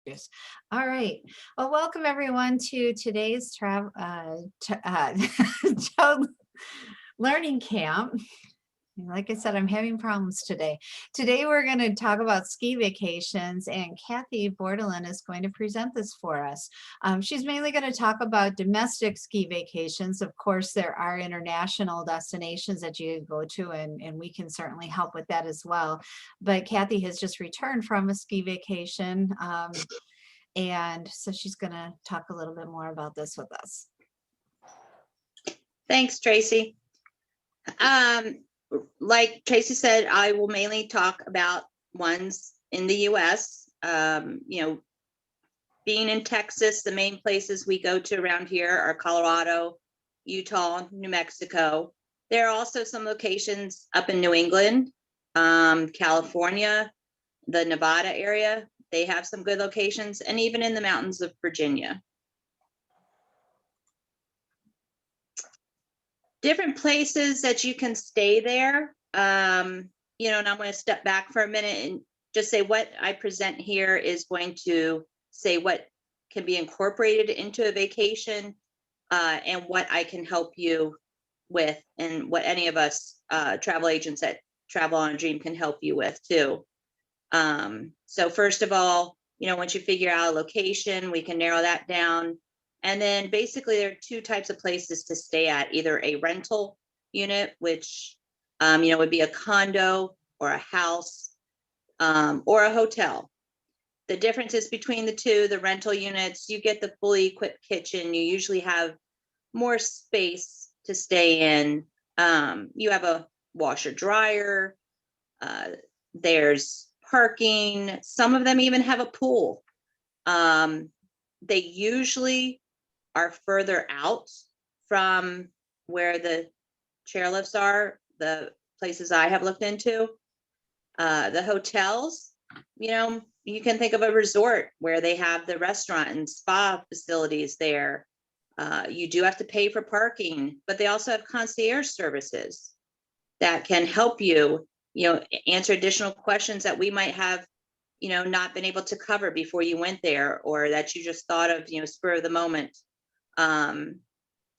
Yes. All right. Well, welcome everyone to today's travel child learning camp. Like I said, I'm having problems today. Today we're going to talk about ski vacations, and Cathy Bordelin is going to present this for us. She's mainly going to talk about domestic ski vacations. Of course, there are international destinations that you go to, and we can certainly help with that as well. But Cathy has just returned from a ski vacation. And so she's going to talk a little bit more about this with us. Thanks, Tracy. Like Tracy said, I will mainly talk about ones in the US. Being in Texas, the main places we go to around here are Colorado, Utah, New Mexico. There are also some locations up in New England, California, the Nevada area. They have some good locations, and even in the mountains of Virginia. Different places that you can stay there. And I'm going to step back for a minute and just say what I present here is going to say what can be incorporated into a vacation and what I can help you with, and what any of us travel agents at Travel on a Dream can help you with too. So first of all, once you figure out a location, we can narrow that down. And then basically there are two types of places to stay at, either a rental unit, which, would be a condo or a house, or a hotel. The differences between the two, the rental units, you get the fully equipped kitchen. You usually have more space to stay in. You have a washer dryer. There's parking. Some of them even have a pool. They usually are further out from where the chairlifts are, the places I have looked into. The hotels, you can think of a resort where they have the restaurant and spa facilities there. You do have to pay for parking, but they also have concierge services that can help you, answer additional questions that we might have, not been able to cover before you went there, or that you just thought of, spur of the moment.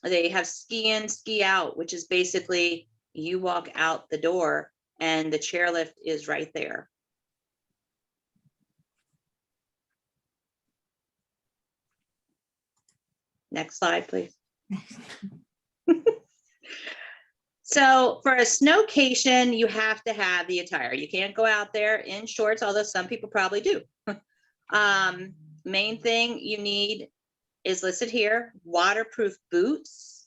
They have ski in, ski out, which is basically you walk out the door and the chairlift is right there. Next slide, please. So for a snowcation, you have to have the attire. You can't go out there in shorts, although some people probably do. Main thing you need is listed here: waterproof boots,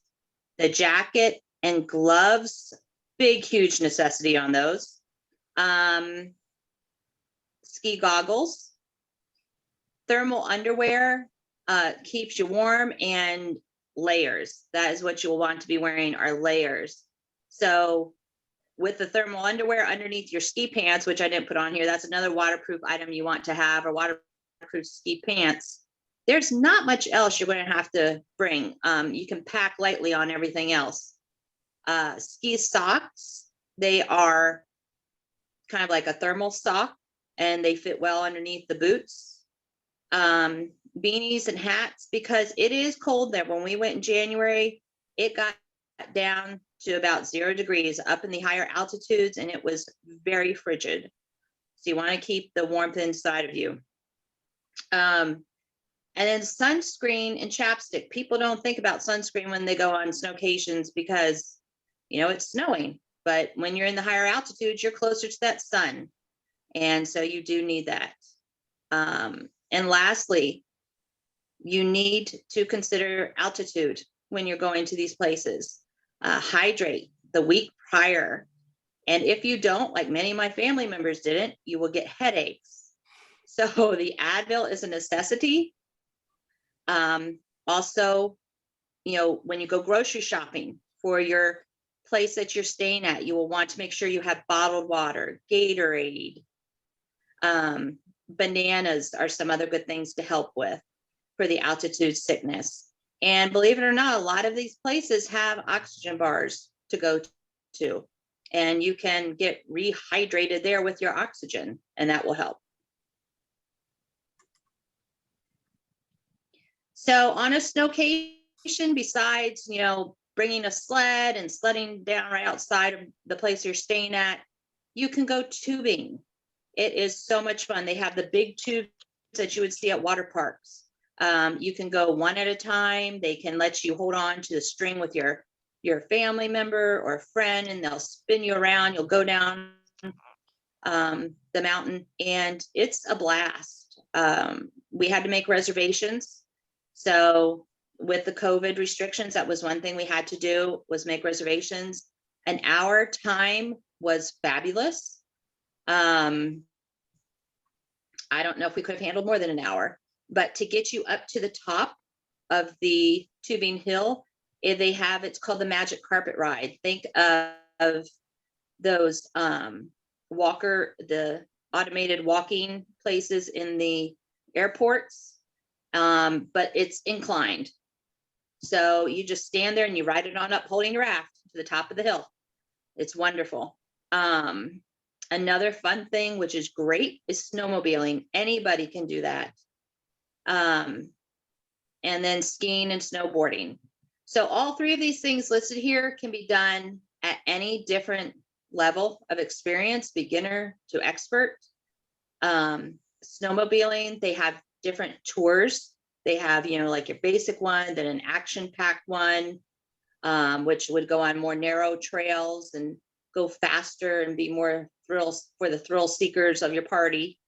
the jacket and gloves, big, huge necessity on those. Ski goggles, thermal underwear, keeps you warm, and layers. That is what you'll want to be wearing, are layers. So with the thermal underwear underneath your ski pants, which I didn't put on here, that's another waterproof item you want to have, or waterproof ski pants. There's not much else you're going to have to bring. You can pack lightly on everything else. Ski socks, they are kind of like a thermal sock, and they fit well underneath the boots. Beanies and hats, because it is cold there. When we went in January, it got down to about 0 degrees up in the higher altitudes, and it was very frigid. So you want to keep the warmth inside of you. And then sunscreen and chapstick. People don't think about sunscreen when they go on snowcations because, it's snowing. But when you're in the higher altitudes, you're closer to that sun. And so you do need that. And lastly, you need to consider altitude when you're going to these places. Hydrate the week prior. And if you don't, like many of my family members didn't, you will get headaches. So the Advil is a necessity. Also, when you go grocery shopping for your place that you're staying at, you will want to make sure you have bottled water, Gatorade. Bananas are some other good things to help with for the altitude sickness. And believe it or not, a lot of these places have oxygen bars to go to, and you can get rehydrated there with your oxygen, and that will help. So on a snowcation, besides, bringing a sled and sledding down right outside of the place you're staying at, you can go tubing. It is so much fun. They have the big tubes that you would see at water parks. You can go one at a time. They can let you hold on to the string with your family member or friend, and they'll spin you around. You'll go down the mountain, and it's a blast. We had to make reservations. So with the COVID restrictions, that was one thing we had to do, was make reservations. An hour time was fabulous. I don't know if we could have handled more than an hour, but to get you up to the top of the tubing hill, it's called the magic carpet ride. Think of those the automated walking places in the airports, but it's inclined. So you just stand there and you ride it on up, holding your raft to the top of the hill. It's wonderful. Another fun thing, which is great, is snowmobiling. Anybody can do that. And then skiing and snowboarding. So all three of these things listed here can be done at any different level of experience, beginner to expert. Snowmobiling, they have different tours. They have, like your basic one, then an action-packed one, which would go on more narrow trails and go faster and be more thrills for the thrill seekers of your party.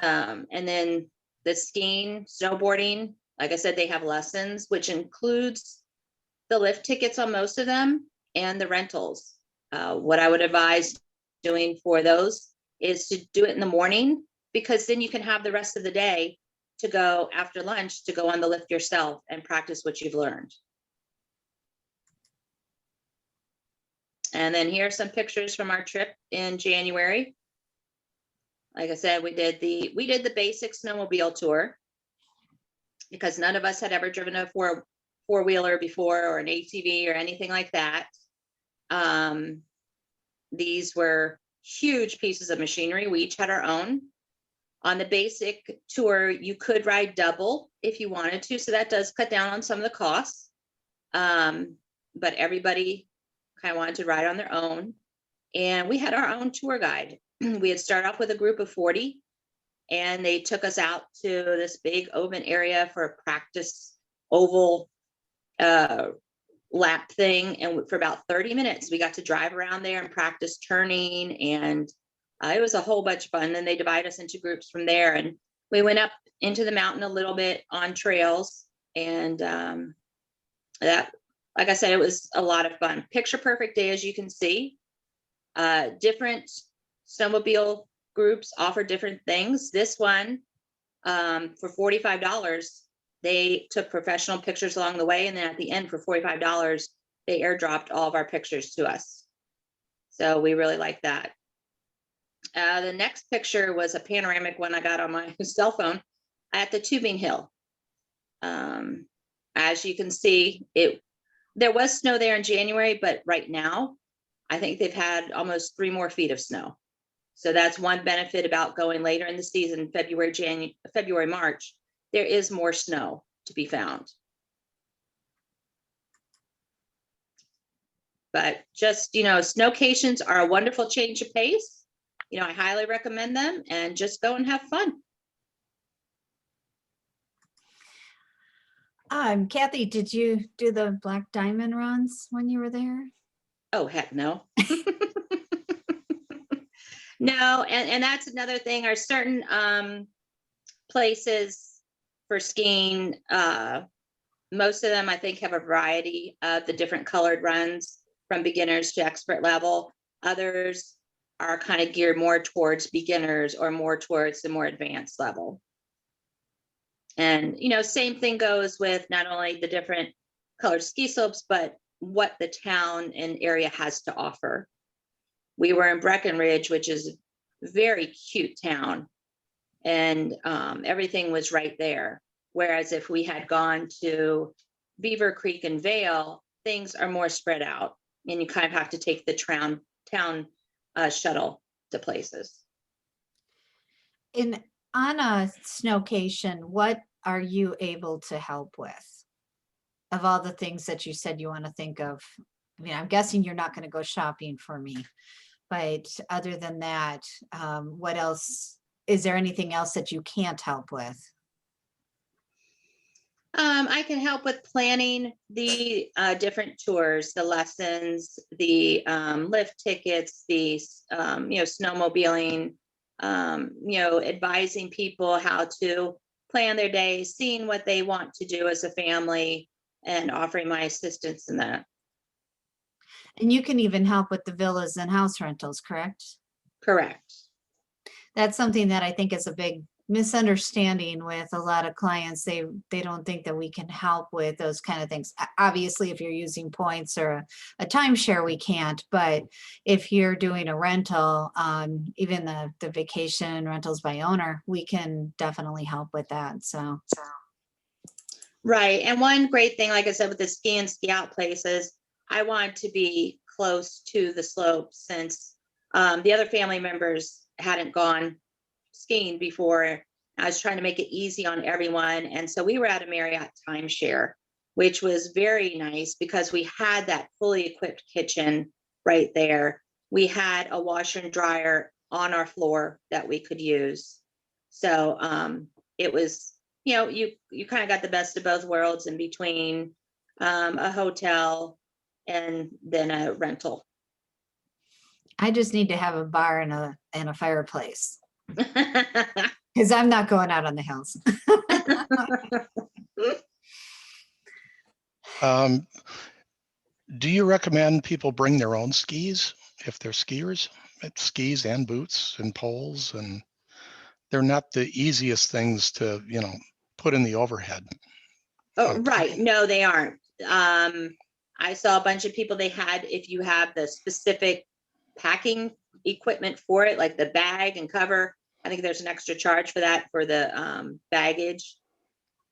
And then the skiing, snowboarding, like I said, they have lessons, which includes the lift tickets on most of them and the rentals. What I would advise doing for those is to do it in the morning, because then you can have the rest of the day to go after lunch to go on the lift yourself and practice what you've learned. And then here are some pictures from our trip in January. Like I said, we did the basic snowmobile tour, because none of us had ever driven a four-wheeler before, or an ATV or anything like that. These were huge pieces of machinery. We each had our own. On the basic tour, you could ride double if you wanted to, so that does cut down on some of the costs. But everybody kind of wanted to ride on their own. And we had our own tour guide. We had started off with a group of 40, and they took us out to this big open area for a practice oval lap thing. And for about 30 minutes, we got to drive around there and practice turning. And it was a whole bunch of fun. And they divide us into groups from there. And we went up into the mountain a little bit on trails. And that, like I said, it was a lot of fun. Picture perfect day, as you can see. Different snowmobile groups offer different things. This one, for $45, they took professional pictures along the way. And then at the end, for $45, they airdropped all of our pictures to us. So we really like that. The next picture was a panoramic one I got on my cell phone at the tubing hill. As you can see, there was snow there in January, but right now, I think they've had almost 3 more feet of snow. So that's one benefit about going later in the season, February, March. There is more snow to be found. But just, snowcations are a wonderful change of pace. I highly recommend them, and just go and have fun. Cathy, did you do the Black Diamond runs when you were there? Oh, heck no. No, and that's another thing. Are certain places for skiing, most of them I think have a variety of the different colored runs from beginners to expert level. Others are kind of geared more towards beginners or more towards the more advanced level. And same thing goes with not only the different colored ski slopes, but what the town and area has to offer. We were in Breckenridge, which is a very cute town, and everything was right there. Whereas if we had gone to Beaver Creek and Vail, things are more spread out, and you kind of have to take the town shuttle to places. On a snowcation, what are you able to help with? Of all the things that you said you want to think of, I mean, I'm guessing you're not going to go shopping for me, but other than that, what else? Is there anything else that you can't help with? I can help with planning the different tours, the lessons, the lift tickets, the snowmobiling, advising people how to plan their days, seeing what they want to do as a family, and offering my assistance in that. And you can even help with the villas and house rentals, correct? Correct. That's something that I think is a big misunderstanding with a lot of clients. They don't think that we can help with those kind of things. Obviously, if you're using points or a timeshare, we can't. But if you're doing a rental, even the vacation rentals by owner, we can definitely help with that. So Right. And one great thing, like I said, with the ski and ski out places, I want to be close to the slope since the other family members hadn't gone skiing before. I was trying to make it easy on everyone. And so we were at a Marriott timeshare, which was very nice because we had that fully equipped kitchen right there. We had a washer and dryer on our floor that we could use. So it was, you kind of got the best of both worlds in between a hotel and then a rental. I just need to have a bar and a fireplace because I'm not going out on the hills. Do you recommend people bring their own skis if they're skiers? Skis and boots and poles, and they're not the easiest things to, put in the overhead. Oh, right. No, they aren't. I saw a bunch of people, they had, if you have the specific packing equipment for it, like the bag and cover, I think there's an extra charge for that for the baggage.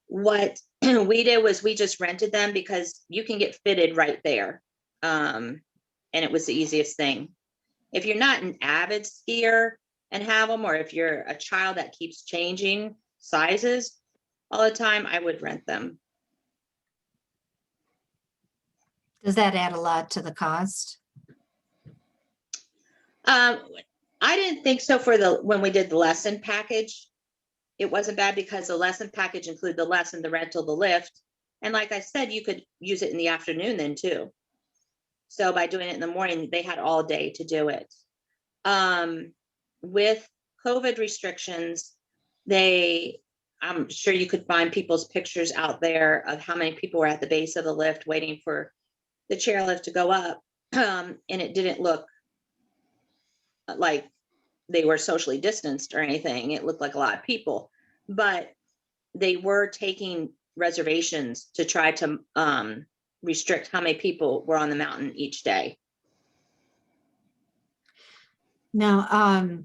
What we did was we just rented them because you can get fitted right there. And it was the easiest thing. If you're not an avid skier and have them, or if you're a child that keeps changing sizes all the time, I would rent them. Does that add a lot to the cost? I didn't think so for when we did the lesson package. It wasn't bad because the lesson package included the lesson, the rental, the lift. And like I said, you could use it in the afternoon then too. So by doing it in the morning, they had all day to do it. With COVID restrictions, I'm sure you could find people's pictures out there of how many people were at the base of the lift waiting for the chairlift to go up. And it didn't look like they were socially distanced or anything. It looked like a lot of people, but they were taking reservations to try to restrict how many people were on the mountain each day. Now,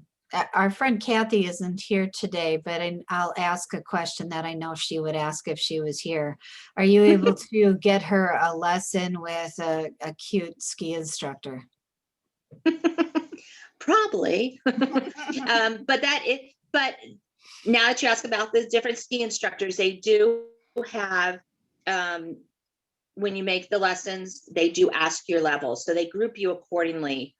our friend Cathy isn't here today, but I'll ask a question that I know she would ask if she was here. Are you able to get her a lesson with a cute ski instructor? Probably. But now that you ask about the different ski instructors, they do have, when you make the lessons, they do ask your level. So they group you accordingly,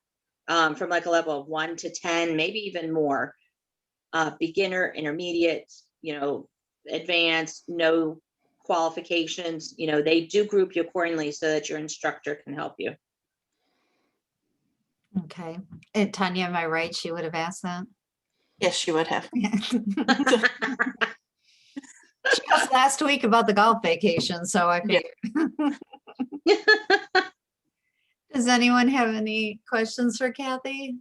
from like a level of 1 to 10, maybe even more, beginner, intermediate, advanced, no qualifications, they do group you accordingly so that your instructor can help you. Okay. And Tanya, am I right? She would have asked that? Yes, she would have. She asked last week about the golf vacation, so I figured. Does anyone have any questions for Cathy?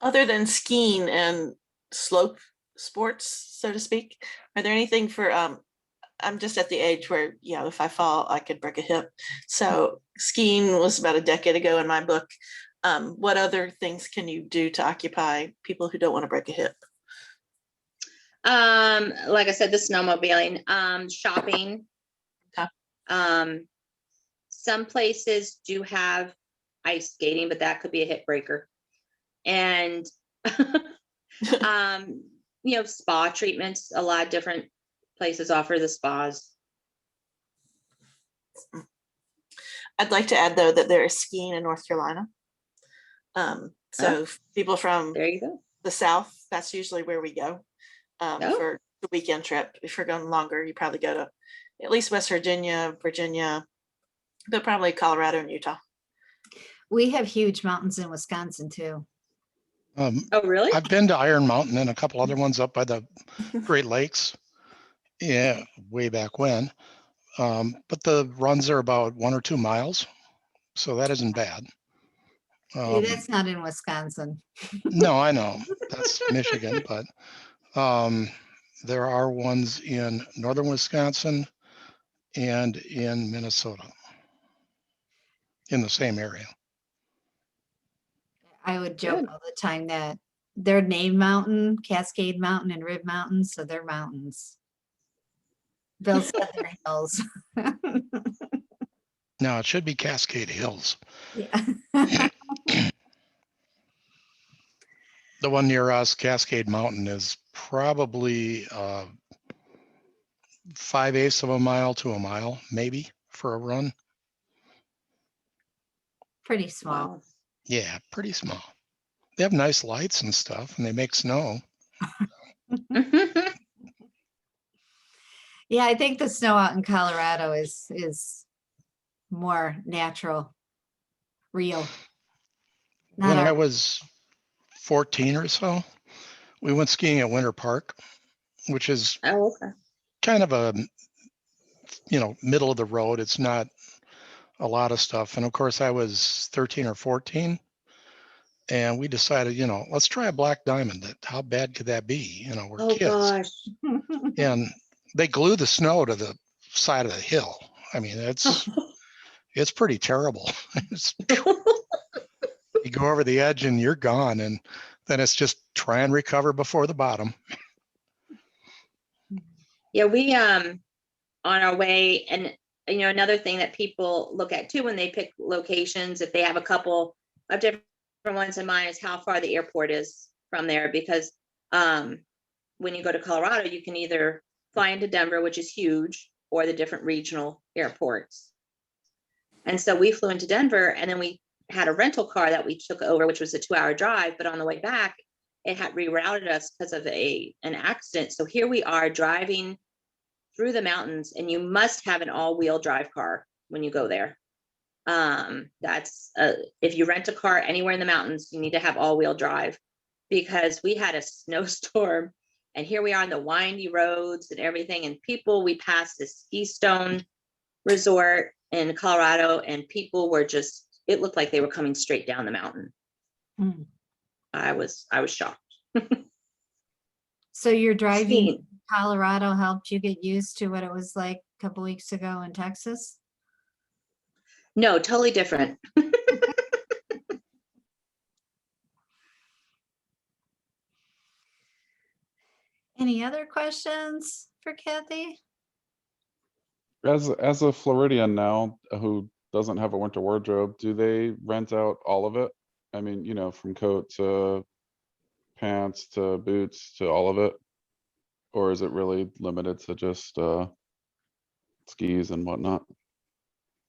Other than skiing and slope sports, so to speak, are there anything for, I'm just at the age where, if I fall, I could break a hip. So skiing was about a decade ago in my book. What other things can you do to occupy people who don't want to break a hip? Like I said, the snowmobiling, shopping. Okay. Some places do have ice skating, but that could be a hip breaker. And spa treatments, a lot of different places offer the spas. I'd like to add though that there is skiing in North Carolina. So people from There you go. the South, that's usually where we go Oh. for the weekend trip. If you're going longer, you probably go to at least West Virginia, but probably Colorado and Utah. We have huge mountains in Wisconsin too. Oh, really? I've been to Iron Mountain and a couple other ones up by the Great Lakes. Yeah, way back when. But the runs are about 1 or 2 miles, so that isn't bad. Hey, that's not in Wisconsin. No, I know that's Michigan, but there are ones in northern Wisconsin and in Minnesota in the same area. I would joke Good. all the time that they're named Mountain, Cascade Mountain and Rib Mountain, so they're mountains. Bill said they're hills. No, it should be Cascade Hills. Yeah. The one near us, Cascade Mountain, is probably 5/8 of a mile to a mile, maybe, for a run. Pretty small. Wow. Yeah, pretty small. They have nice lights and stuff, and they make snow. Yeah, I think the snow out in Colorado is more natural, real. Not When I our, was 14 or so, we went skiing at Winter Park, which is Oh, okay. kind of a, middle of the road. It's not a lot of stuff. And of course, I was 13 or 14, and we decided, let's try a black diamond. How bad could that be? We're Oh, kids. gosh. And they glue the snow to the side of the hill. I mean, it's pretty terrible. You go over the edge and you're gone, and then it's just try and recover before the bottom. Yeah, we on our way, and another thing that people look at too when they pick locations, if they have a couple of different ones in mind, is how far the airport is from there. Because when you go to Colorado, you can either fly into Denver, which is huge, or the different regional airports. And so we flew into Denver, and then we had a rental car that we took over, which was a 2-hour drive. But on the way back, it had rerouted us because of an accident. So here we are driving through the mountains, and you must have an all-wheel drive car when you go there. That's if you rent a car anywhere in the mountains, you need to have all-wheel drive, because we had a snowstorm, and here we are on the windy roads and everything. And we passed the Ski Stone Resort in Colorado, and people were it looked like they were coming straight down the mountain. Mm. I was shocked. So your driving Skiing. in Colorado helped you get used to what it was like a couple weeks ago in Texas? No, totally different. Any other questions for Cathy? As a Floridian now who doesn't have a winter wardrobe, do they rent out all of it? I mean, from coat to pants to boots to all of it? Or is it really limited to just skis and whatnot?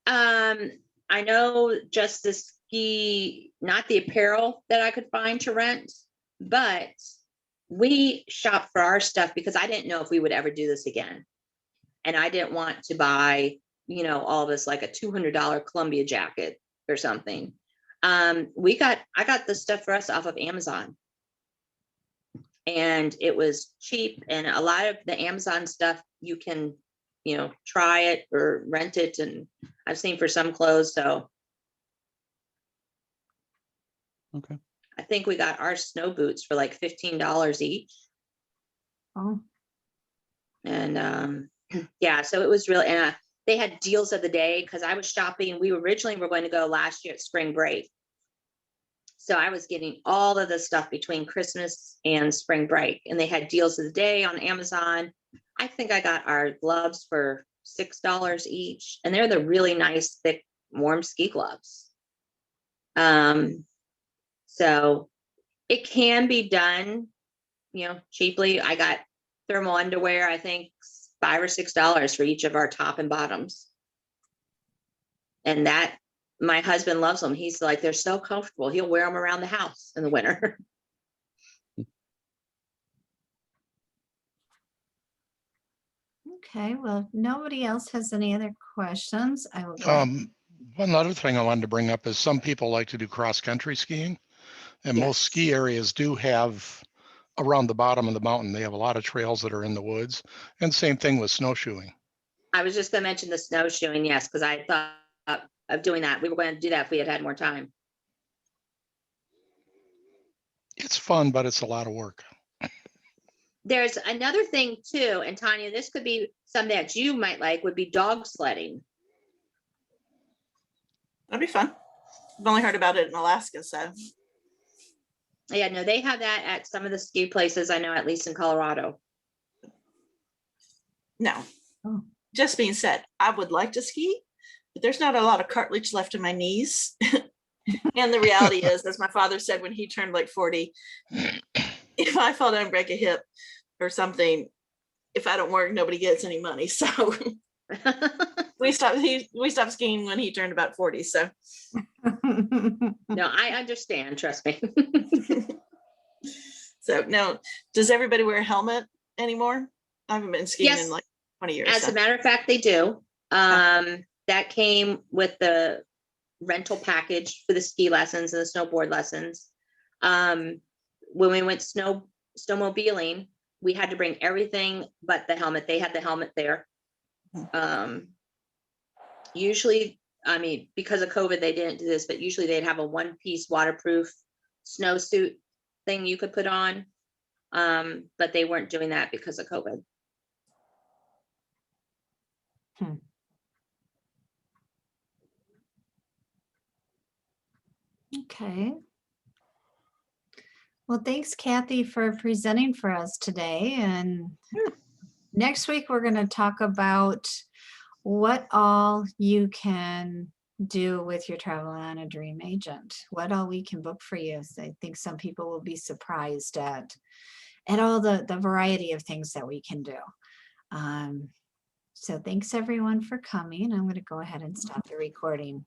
I know just the ski, not the apparel that I could find to rent, but we shop for our stuff because I didn't know if we would ever do this again. And I didn't want to buy, all of us like a $200 Columbia jacket or something. I got the stuff for us off of Amazon, and it was cheap. And a lot of the Amazon stuff, you can, try it or rent it. And I've seen for some clothes. So Okay. I think we got our snow boots for like $15 each. Oh, And yeah, so it was really, and they had deals of the day, because I was shopping. We originally were going to go last year at spring break. So I was getting all of the stuff between Christmas and spring break, and they had deals of the day on Amazon. I think I got our gloves for $6 each, and they're the really nice, thick, warm ski gloves. So it can be done, cheaply. I got thermal underwear, I think $5 or $6 for each of our top and bottoms. And that, my husband loves them. He's like, they're so comfortable. He'll wear them around the house in the winter. Okay, well, if nobody else has any other questions, I will go ahead. One other thing I wanted to bring up is some people like to do cross-country skiing, and most Yes. ski areas do have around the bottom of the mountain, they have a lot of trails that are in the woods, and same thing with snowshoeing. I was just gonna mention the snowshoeing, yes, because I thought of doing that. We were going to do that if we had had more time. It's fun, but it's a lot of work. There's another thing too, and Tanya, this could be something that you might like, would be dog sledding. That'd be fun. I've only heard about it in Alaska, so Yeah, no, they have that at some of the ski places I know, at least in Colorado. no. Oh. Just being said, I would like to ski, but there's not a lot of cartilage left in my knees. And the reality is, as my father said when he turned like 40, if I fall down and break a hip or something, if I don't work, nobody gets any money. So we stopped skiing when he turned about 40. So No, I understand, trust me. so now, does everybody wear a helmet anymore? I haven't been skiing Yes. in like 20 years. As So. a matter of fact, they do. That came with the rental package for the ski lessons and the snowboard lessons. When we went snowmobiling, we had to bring everything but the helmet. They had the helmet there. Usually, I mean, because of COVID, they didn't do this, but usually they'd have a one-piece waterproof snowsuit thing you could put on. But they weren't doing that because of COVID. Okay. Well, thanks, Cathy, for presenting for us today. And next week, we're going to talk about what all you can do with your Travel on a Dream agent, what all we can book for you. So I think some people will be surprised at all the variety of things that we can do. So thanks everyone for coming. I'm going to go ahead and stop the recording.